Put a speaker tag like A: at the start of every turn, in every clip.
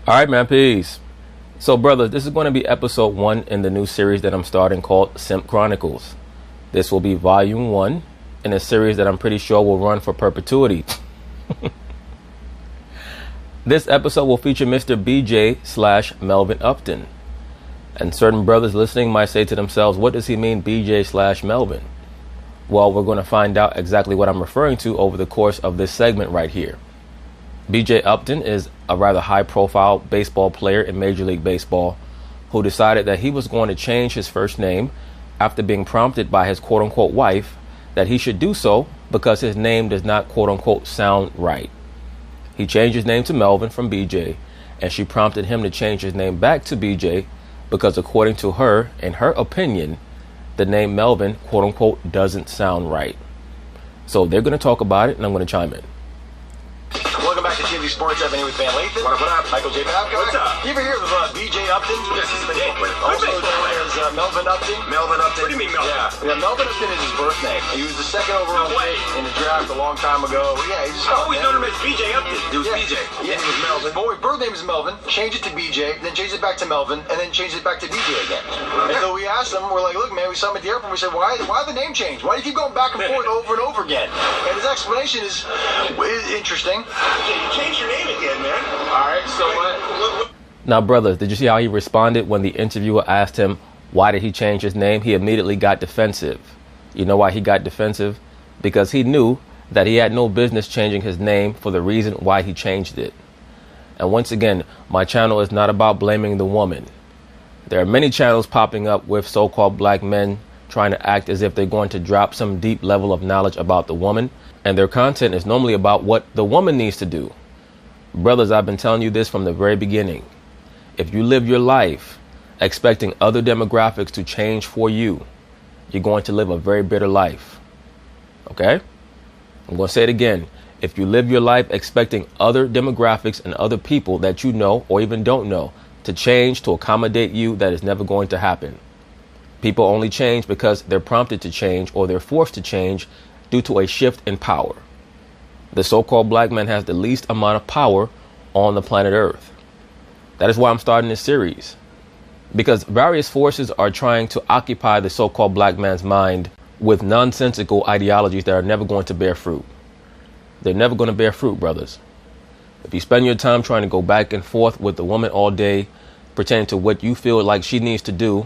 A: All right, man, peace. So, brothers, this is going to be episode 1 in the new series that I'm starting called Simp Chronicles. This will be volume 1 in a series that I'm pretty sure will run for perpetuity. This episode will feature Mr. BJ/Melvin Upton. And certain brothers listening might say to themselves, what does he mean, BJ/Melvin? Well, we're going to find out exactly what I'm referring to over the course of this segment right here. BJ Upton is a rather high-profile baseball player in Major League Baseball who decided that he was going to change his first name after being prompted by his quote-unquote wife that he should do so because his name does not quote-unquote sound right. He changed his name to Melvin from BJ, and she prompted him to change his name back to BJ because according to her, in her opinion, the name Melvin quote-unquote doesn't sound right. So they're going to talk about it, and I'm going to chime in.
B: Welcome back to TV Sports. I've been here with Van Lathan. What up? Michael J. Babcock.
C: What's up?
B: You ever hear of BJ Upton?
C: Yes, he's the name.
B: Also known as Melvin Upton.
C: Melvin Upton. What do you mean, Melvin?
B: Yeah, Melvin Upton is his birth name. He was the second overall pick in the draft a long time ago. Yeah, he's just
C: I always known him as BJ Upton. It was BJ.
B: Yeah,
C: His name was Melvin.
B: Boy, birth name is Melvin. Change it to BJ, then change it back to Melvin, and then change it back to BJ again. And so we asked him, we're like, look, man, we saw him at the airport. We said, why the name change? Why do you keep going back and forth over and over again? And his explanation is interesting.
C: Yeah, you changed your name again, man. All right, so what?
A: Now, brothers, did you see how he responded when the interviewer asked him why did he change his name? He immediately got defensive. You know why he got defensive? Because he knew that he had no business changing his name for the reason why he changed it. And once again, my channel is not about blaming the woman. There are many channels popping up with so-called black men trying to act as if they're going to drop some deep level of knowledge about the woman, and their content is normally about what the woman needs to do. Brothers, I've been telling you this from the very beginning. If you live your life expecting other demographics to change for you, you're going to live a very bitter life. Okay? I'm going to say it again. If you live your life expecting other demographics and other people that you know or even don't know to change to accommodate you, that is never going to happen. People only change because they're prompted to change or they're forced to change due to a shift in power. The so-called black man has the least amount of power on the planet Earth. That is why I'm starting this series. Because various forces are trying to occupy the so-called black man's mind with nonsensical ideologies that are never going to bear fruit. They're never going to bear fruit, brothers. If you spend your time trying to go back and forth with the woman all day, pertaining to what you feel like she needs to do,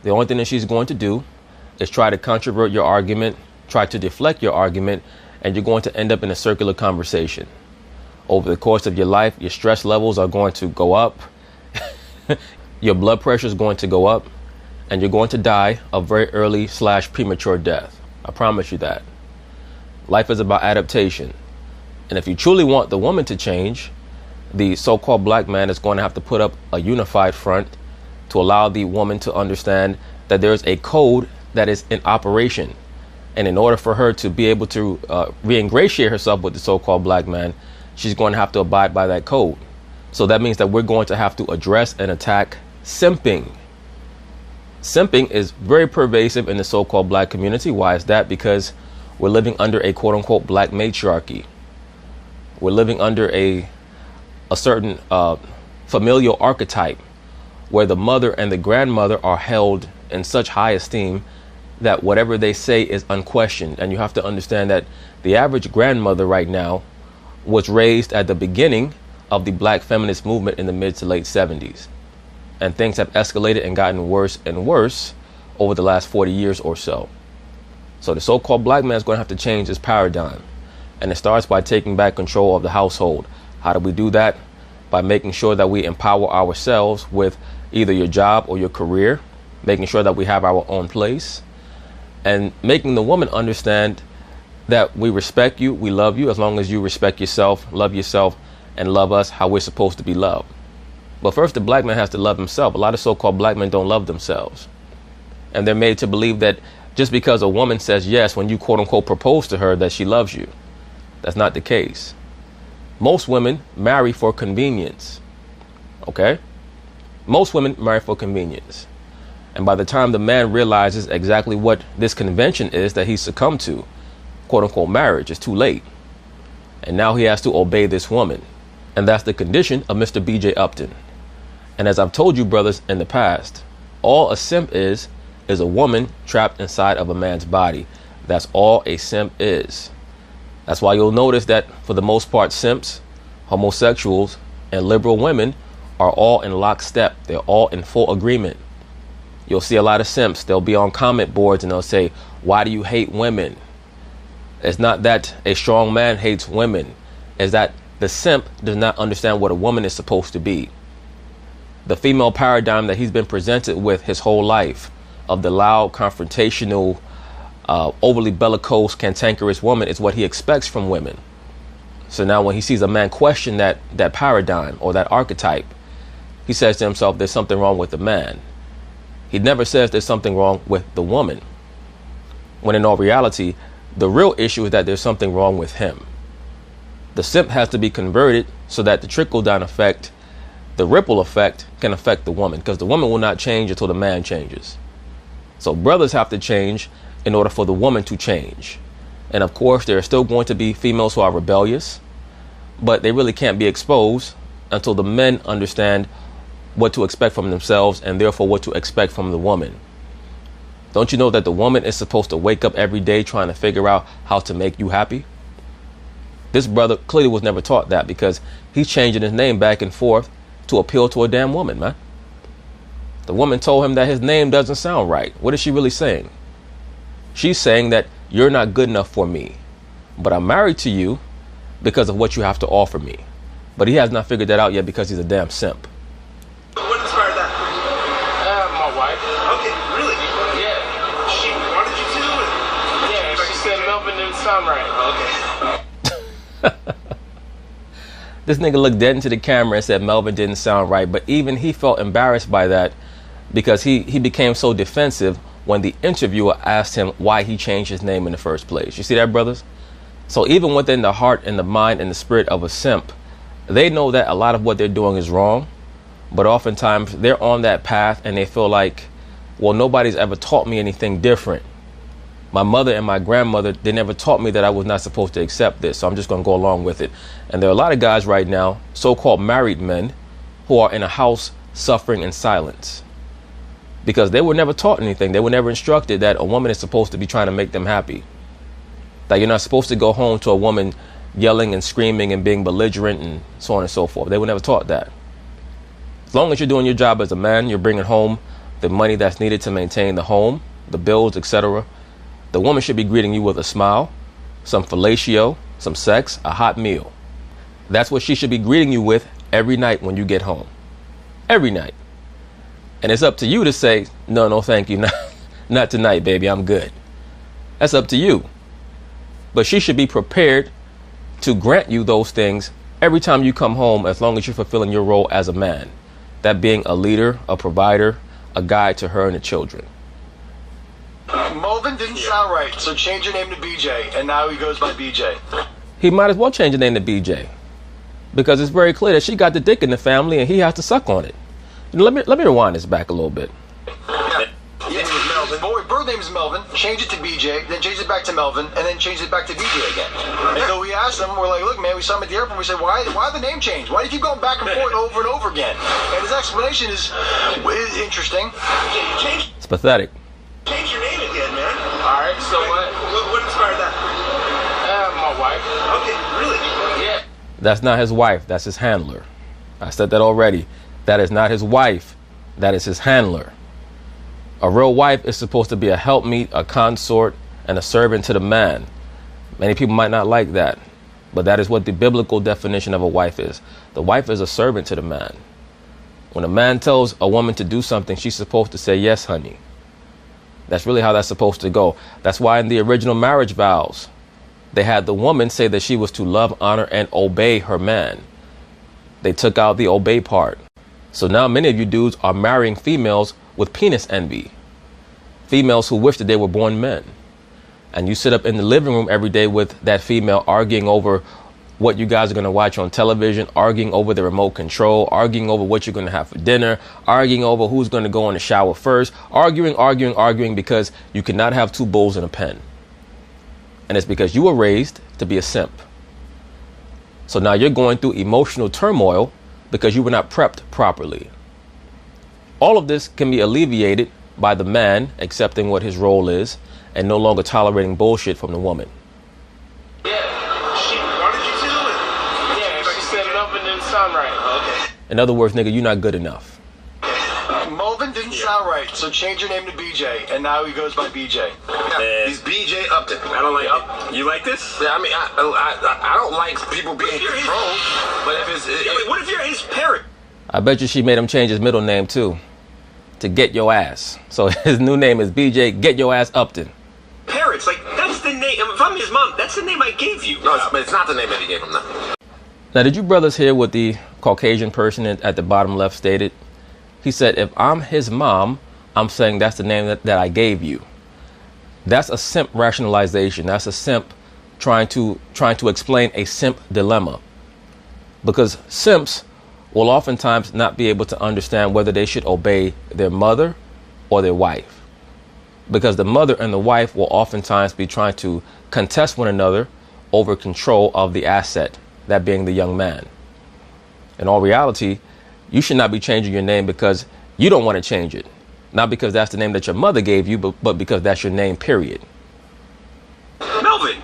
A: the only thing that she's going to do is try to controvert your argument, try to deflect your argument, and you're going to end up in a circular conversation. Over the course of your life, your stress levels are going to go up, your blood pressure is going to go up, and you're going to die a very early/premature death. I promise you that. Life is about adaptation. And if you truly want the woman to change, the so-called black man is going to have to put up a unified front to allow the woman to understand that there is a code that is in operation. And in order for her to be able to re-ingratiate herself with the so-called black man, she's going to have to abide by that code. So that means that we're going to have to address and attack simping. Simping is very pervasive in the so-called black community. Why is that? Because we're living under a quote-unquote black matriarchy. We're living under a certain familial archetype where the mother and the grandmother are held in such high esteem that whatever they say is unquestioned. And you have to understand that the average grandmother right now was raised at the beginning of the black feminist movement in the mid to late 70s. And things have escalated and gotten worse and worse over the last 40 years or so. So the so-called black man is going to have to change his paradigm. And it starts by taking back control of the household. How do we do that? By making sure that we empower ourselves with either your job or your career, making sure that we have our own place, and making the woman understand that we respect you, we love you, as long as you respect yourself, and love us how we're supposed to be loved. But first, the black man has to love himself. A lot of so-called black men don't love themselves. And they're made to believe that just because a woman says yes when you quote-unquote propose to her, that she loves you. That's not the case. Most women marry for convenience. Okay? Most women marry for convenience. And by the time the man realizes exactly what this convention is that he succumbed to, quote unquote marriage, is too late. And now he has to obey this woman. And that's the condition of Mr. BJ Upton. And as I've told you, brothers, in the past, all a simp is a woman trapped inside of a man's body. That's all a simp is. That's why you'll notice that for the most part, simps, homosexuals, and liberal women are all in lockstep. They're all in full agreement. You'll see a lot of simps. They'll be on comment boards and they'll say, why do you hate women? It's not that a strong man hates women. It's that the simp does not understand what a woman is supposed to be. The female paradigm that he's been presented with his whole life of the loud, confrontational, overly bellicose, cantankerous woman is what he expects from women. So now when he sees a man question that paradigm or that archetype, he says to himself, there's something wrong with the man. He never says there's something wrong with the woman. When in all reality, the real issue is that there's something wrong with him. The simp has to be converted so that the trickle-down effect, the ripple effect, can affect the woman, because the woman will not change until the man changes. So brothers have to change in order for the woman to change. And of course, there are still going to be females who are rebellious, but they really can't be exposed until the men understand what to expect from themselves and therefore what to expect from the woman. Don't you know that the woman is supposed to wake up every day trying to figure out how to make you happy? This brother clearly was never taught that, because he's changing his name back and forth to appeal to a damn woman, man. The woman told him that his name doesn't sound right. What is she really saying? She's saying that you're not good enough for me, but I'm married to you because of what you have to offer me. But he has not figured that out yet because he's a damn simp.
C: What inspired that?
D: My wife.
C: Okay, really?
D: Yeah.
C: She wanted you to?
D: Yeah, she said Melvin didn't sound right.
C: Okay.
A: This nigga looked dead into the camera and said Melvin didn't sound right, but even he felt embarrassed by that because he became so defensive when the interviewer asked him why he changed his name in the first place. You see that, brothers? So even within the heart and the mind and the spirit of a simp, they know that a lot of what they're doing is wrong, but oftentimes they're on that path and they feel like, well, nobody's ever taught me anything different. My mother and my grandmother, they never taught me that I was not supposed to accept this, so I'm just going to go along with it. And there are a lot of guys right now, so-called married men, who are in a house suffering in silence because they were never taught anything. They were never instructed that a woman is supposed to be trying to make them happy, that you're not supposed to go home to a woman yelling and screaming and being belligerent and so on and so forth. They were never taught that. As long as you're doing your job as a man, you're bringing home the money that's needed to maintain the home, the bills, etc., the woman should be greeting you with a smile, some fellatio, some sex, a hot meal. That's what she should be greeting you with every night when you get home. Every night. And it's up to you to say, no, thank you. Not tonight, baby. I'm good. That's up to you. But she should be prepared to grant you those things every time you come home, as long as you're fulfilling your role as a man. That being a leader, a provider, a guide to her and the children.
B: Melvin didn't sound right, so change your name to BJ, and now he goes by BJ.
A: He might as well change the name to BJ, because it's very clear that she got the dick in the family and he has to suck on it. Let me rewind this back a little bit.
B: Boy, birth name is Melvin. Change it to BJ, then change it back to Melvin, and then change it back to BJ again. And so we asked him, we're like, look, man, we saw him at the airport. We said, why the name change? Why do you keep going back and forth over and over again? And his explanation is interesting.
A: It's pathetic.
C: Change your name again, man.
D: All right, so
C: What inspired that?
D: my wife.
C: Okay, really?
D: Yeah.
A: That's not his wife. That's his handler. I said that already. That is not his wife. That is his handler. A real wife is supposed to be a helpmeet, a consort, and a servant to the man. Many people might not like that, but that is what the biblical definition of a wife is. The wife is a servant to the man. When a man tells a woman to do something, she's supposed to say, yes, honey. That's really how that's supposed to go. That's why in the original marriage vows, they had the woman say that she was to love, honor, and obey her man. They took out the obey part. So now many of you dudes are marrying females with penis envy. Females who wish that they were born men. And you sit up in the living room every day with that female arguing over what you guys are going to watch on television, arguing over the remote control, arguing over what you're going to have for dinner, arguing over who's going to go in the shower first, arguing because you cannot have two bulls in a pen. And it's because you were raised to be a simp. So now you're going through emotional turmoil because you were not prepped properly. All of this can be alleviated by the man accepting what his role is and no longer tolerating bullshit from the woman.
C: Yeah. Why did you do it?
D: Yeah, she said Melvin didn't sound right.
C: Okay.
A: In other words, nigga, you're not good enough.
B: Melvin didn't sound right, so change your name to BJ, and now he goes by BJ.
C: He's BJ Upton. I don't like it. You like this?
E: Yeah, I mean, I don't like people being controlled, but if it's...
C: What if you're his parent?
A: I bet you she made him change his middle name too, to Get Your Ass. So his new name is BJ Get Your Ass Upton.
C: Parents, like, that's the name. If I'm his mom, that's the name I gave you.
E: No, it's not the name that he gave him, no.
A: Now, did you brothers hear what the Caucasian person at the bottom left stated? He said, if I'm his mom, I'm saying that's the name that I gave you. That's a simp rationalization. That's a simp trying to explain a simp dilemma. Because simps will oftentimes not be able to understand whether they should obey their mother or their wife. Because the mother and the wife will oftentimes be trying to contest one another over control of the asset, that being the young man. In all reality, you should not be changing your name because you don't want to change it. Not because that's the name that your mother gave you, but because that's your name, period.
C: Melvin.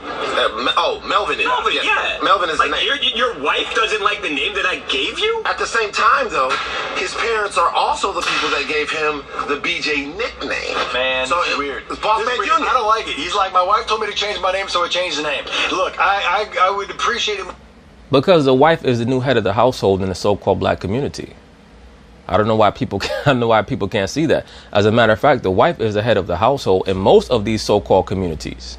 E: Melvin is.
C: Melvin, yeah.
E: Melvin is
C: like
E: the name.
C: Your wife doesn't like the name that I gave you?
E: At the same time, though, his parents are also the people that gave him the BJ nickname.
B: Man,
E: so
B: it's weird.
E: It's Boss Man Jr.
B: I don't like it. He's like, my wife told me to change my name, so I changed the name. Look, I would appreciate it.
A: Because the wife is the new head of the household in the so-called black community. I don't know why people can't see that. As a matter of fact, the wife is the head of the household in most of these so-called communities.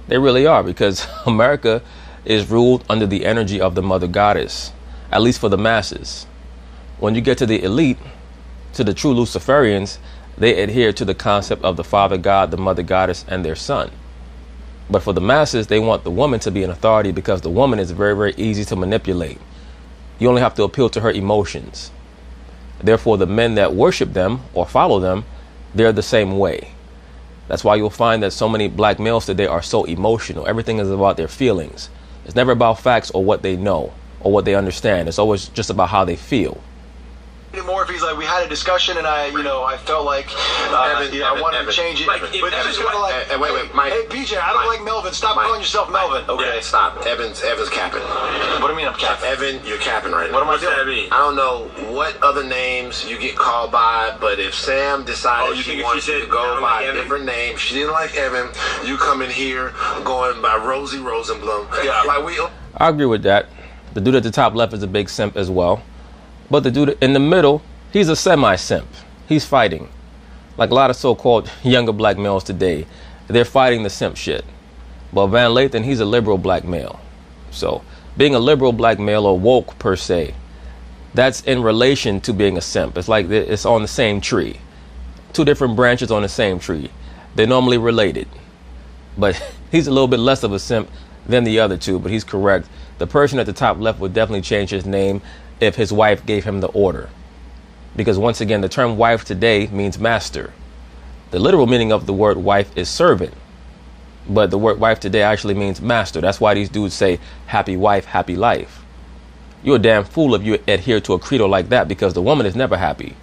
A: They really are, because America is ruled under the energy of the mother goddess, at least for the masses. When you get to the elite, to the true Luciferians, they adhere to the concept of the father god, the mother goddess, and their son. But for the masses, they want the woman to be an authority because the woman is very, very easy to manipulate. You only have to appeal to her emotions. Therefore, the men that worship them or follow them, they're the same way. That's why you'll find that so many black males today are so emotional. Everything is about their feelings. It's never about facts or what they know or what they understand. It's always just about how they feel.
B: More if he's like, we had a discussion and I felt like I wanted to change it.
C: Like,
B: but
C: Evan,
B: just kind of like,
E: wait, Mike.
B: Hey, BJ, I don't like Melvin. Stop calling yourself Melvin.
E: Okay, stop. Evan's capping.
B: What do you mean I'm capping?
E: Evan, you're capping right now.
B: What am I
C: What's that
B: doing?
C: mean?
E: I don't know what other names you get called by, but if Sam decided
C: you
E: she
C: think if
E: wanted
C: she
E: you
C: said,
E: to go
C: "I don't
E: by
C: like
E: a
C: Evan"?
E: different name, she didn't like Evan, you come in here going by Rosie Rosenblum.
B: Yeah.
E: Like
A: I agree with that. The dude at the top left is a big simp as well. But the dude in the middle, he's a semi-simp. He's fighting. Like a lot of so-called younger black males today, they're fighting the simp shit. But Van Lathan, he's a liberal black male. So being a liberal black male or woke per se, that's in relation to being a simp. It's like it's on the same tree. Two different branches on the same tree. They're normally related. But he's a little bit less of a simp than the other two, but he's correct. The person at the top left would definitely change his name if his wife gave him the order. Because once again, the term wife today means master. The literal meaning of the word wife is servant. But the word wife today actually means master. That's why these dudes say happy wife, happy life. You're a damn fool if you adhere to a credo like that, because the woman is never happy.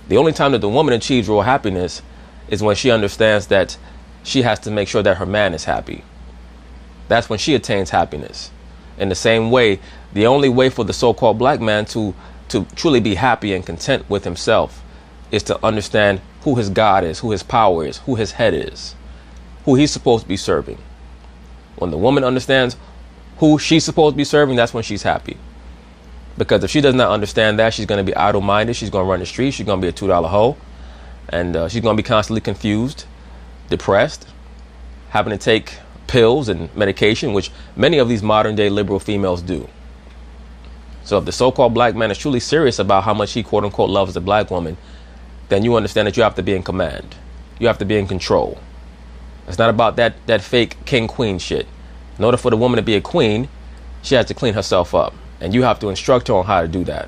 A: The only time that the woman achieves real happiness is when she understands that she has to make sure that her man is happy. That's when she attains happiness. In the same way, the only way for the so-called black man to truly be happy and content with himself is to understand who his God is, who his power is, who his head is, who he's supposed to be serving. When the woman understands who she's supposed to be serving, that's when she's happy. Because if she does not understand that, she's going to be idle-minded, she's going to run the streets, she's going to be a $2 hoe, and she's going to be constantly confused, depressed, having to take pills and medication, which many of these modern-day liberal females do. So if the so-called black man is truly serious about how much he quote-unquote loves the black woman, then you understand that you have to be in command. You have to be in control. It's not about that fake king-queen shit. In order for the woman to be a queen, she has to clean herself up. And you have to instruct her on how to do that.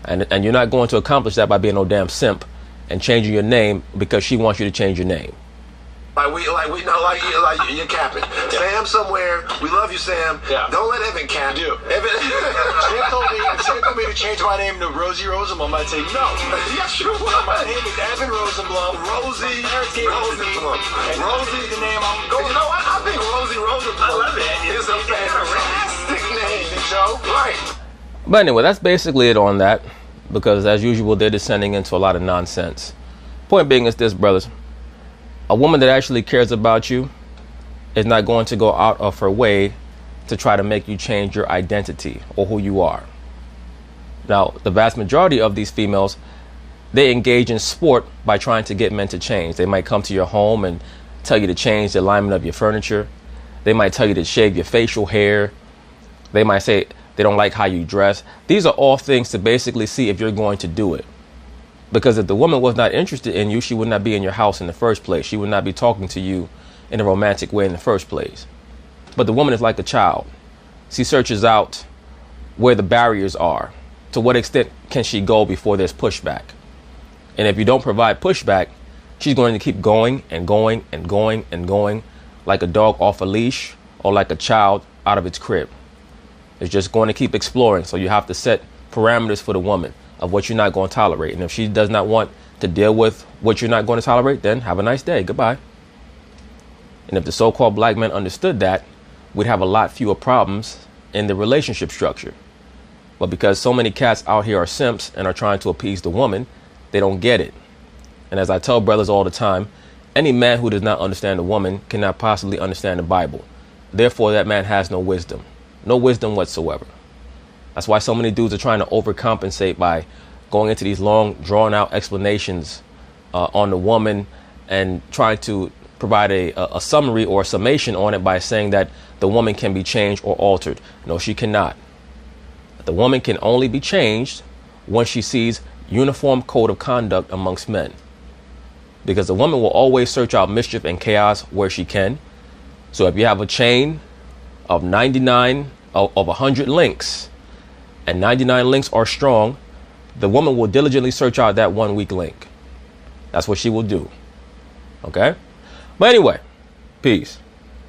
A: And you're not going to accomplish that by being no damn simp and changing your name because she wants you to change your name.
E: Like you're capping. Sam somewhere. We love you, Sam.
C: Yeah.
E: Don't let Evan cap.
B: Do.
E: Evan.
B: Sam told me to change my name to Rosie Rosenblum. I'd say no.
E: Yes, you would.
B: My name is Evan Rosenblum.
E: Rosie
B: Rosenblum.
E: Rosie.
B: The name I'm going.
E: You know what? I think Rosie Rosenblum is a fantastic name.
B: Think so?
E: Right.
A: But anyway, that's basically it on that, because as usual, they're descending into a lot of nonsense. Point being is this, brothers. A woman that actually cares about you is not going to go out of her way to try to make you change your identity or who you are. Now, the vast majority of these females, they engage in sport by trying to get men to change. They might come to your home and tell you to change the alignment of your furniture. They might tell you to shave your facial hair. They might say they don't like how you dress. These are all things to basically see if you're going to do it. Because if the woman was not interested in you, she would not be in your house in the first place. She would not be talking to you in a romantic way in the first place. But the woman is like a child. She searches out where the barriers are. To what extent can she go before there's pushback? And if you don't provide pushback, she's going to keep going and going and going and going like a dog off a leash or like a child out of its crib. It's just going to keep exploring. So you have to set parameters for the woman of what you're not going to tolerate. And if she does not want to deal with what you're not going to tolerate, then have a nice day. Goodbye. And if the so-called black men understood that, we'd have a lot fewer problems in the relationship structure. But because so many cats out here are simps and are trying to appease the woman, they don't get it. And as I tell brothers all the time, any man who does not understand a woman cannot possibly understand the Bible. Therefore, that man has no wisdom. No wisdom whatsoever. That's why so many dudes are trying to overcompensate by going into these long, drawn-out explanations on the woman and trying to provide a summary or a summation on it by saying that the woman can be changed or altered. No, she cannot. The woman can only be changed when she sees uniform code of conduct amongst men. Because the woman will always search out mischief and chaos where she can. So if you have a chain of 99 of 100 links, and 99 links are strong, the woman will diligently search out that one weak link. That's what she will do. Okay? But anyway, peace.